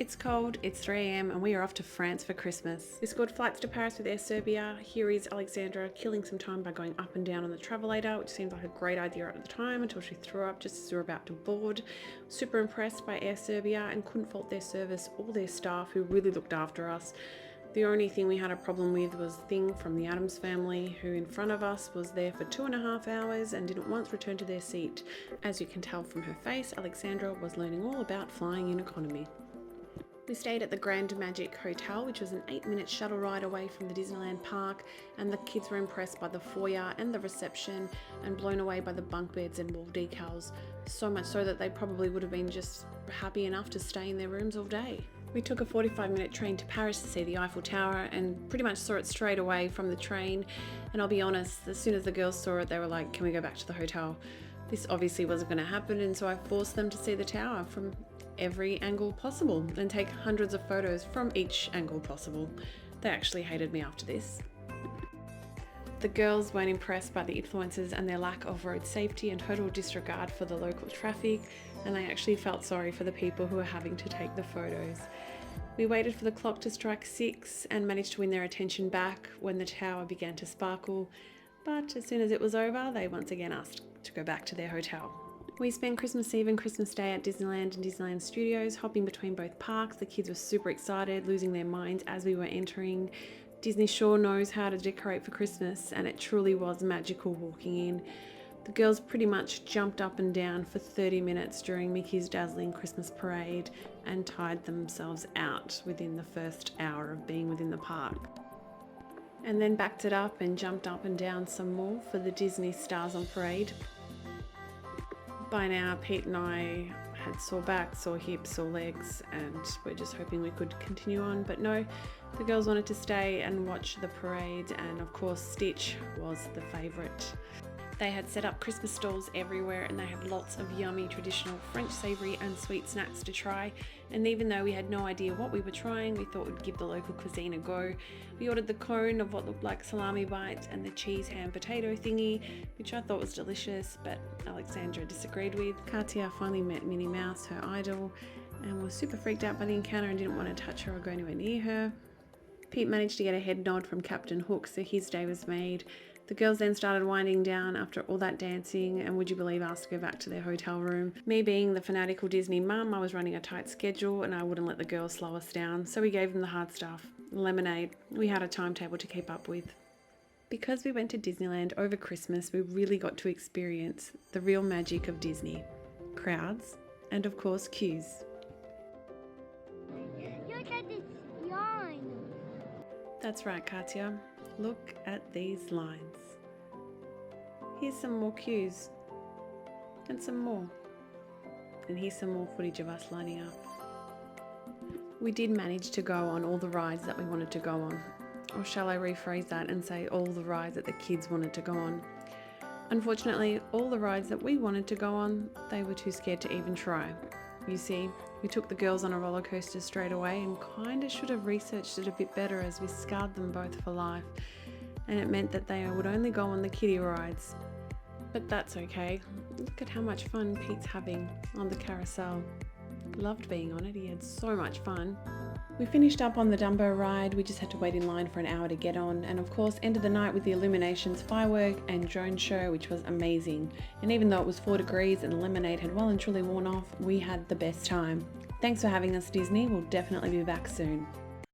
It's cold, it's 3 a.m. and we are off to France for Christmas. We scored flights to Paris with Air Serbia. Here is Alexandra killing some time by going up and down on the travelator, which seemed like a great idea at the time until she threw up just as we were about to board. Super impressed by Air Serbia and couldn't fault their service or their staff who really looked after us. The only thing we had a problem with was Thing from the Addams family, who in front of us was there for 2.5 hours and didn't once return to their seat. As you can tell from her face, Alexandra was learning all about flying in economy. We stayed at the Grand Magic Hotel, which was an 8-minute shuttle ride away from the Disneyland park, and the kids were impressed by the foyer and the reception and blown away by the bunk beds and wall decals, so much so that they probably would have been just happy enough to stay in their rooms all day. We took a 45-minute train to Paris to see the Eiffel Tower and pretty much saw it straight away from the train, and I'll be honest, as soon as the girls saw it they were like, can we go back to the hotel? This obviously wasn't going to happen, and so I forced them to see the tower from every angle possible and take hundreds of photos from each angle possible. They actually hated me after this. The girls weren't impressed by the influencers and their lack of road safety and total disregard for the local traffic, and they actually felt sorry for the people who were having to take the photos. We waited for the clock to strike 6 and managed to win their attention back when the tower began to sparkle, but as soon as it was over, they once again asked to go back to their hotel. We spent Christmas Eve and Christmas Day at Disneyland and Disneyland Studios, hopping between both parks. The kids were super excited, losing their minds as we were entering. Disney sure knows how to decorate for Christmas, and it truly was magical walking in. The girls pretty much jumped up and down for 30 minutes during Mickey's dazzling Christmas parade and tired themselves out within the first hour of being within the park. And then backed it up and jumped up and down some more for the Disney Stars on Parade. By now, Pete and I had sore backs, sore hips, sore legs, and we're just hoping we could continue on. But no, the girls wanted to stay and watch the parade, and of course Stitch was the favourite. They had set up Christmas stalls everywhere, and they had lots of yummy traditional French savoury and sweet snacks to try. And even though we had no idea what we were trying, we thought we'd give the local cuisine a go. We ordered the cone of what looked like salami bites and the cheese ham potato thingy, which I thought was delicious, but Alexandra disagreed with. Katia finally met Minnie Mouse, her idol, and was super freaked out by the encounter and didn't want to touch her or go anywhere near her. Pete managed to get a head nod from Captain Hook, so his day was made. The girls then started winding down after all that dancing, and would you believe asked to go back to their hotel room. Me being the fanatical Disney mum, I was running a tight schedule and I wouldn't let the girls slow us down, so we gave them the hard stuff. Lemonade. We had a timetable to keep up with. Because we went to Disneyland over Christmas, we really got to experience the real magic of Disney. Crowds, and of course queues. Look at this line. That's right, Katia. Look at these lines. Here's some more queues. And some more. And here's some more footage of us lining up. We did manage to go on all the rides that we wanted to go on. Or shall I rephrase that and say all the rides that the kids wanted to go on. Unfortunately, all the rides that we wanted to go on, they were too scared to even try. You see, we took the girls on a roller coaster straight away and kinda should have researched it a bit better, as we scarred them both for life, and it meant that they would only go on the kiddie rides. But that's okay. Look at how much fun Pete's having on the carousel. Loved being on it, he had so much fun. We finished up on the Dumbo ride. We just had to wait in line for an hour to get on, and of course ended the night with the Illuminations firework and drone show, which was amazing. And even though it was 4 degrees and the lemonade had well and truly worn off, we had the best time. Thanks for having us, Disney. We'll definitely be back soon.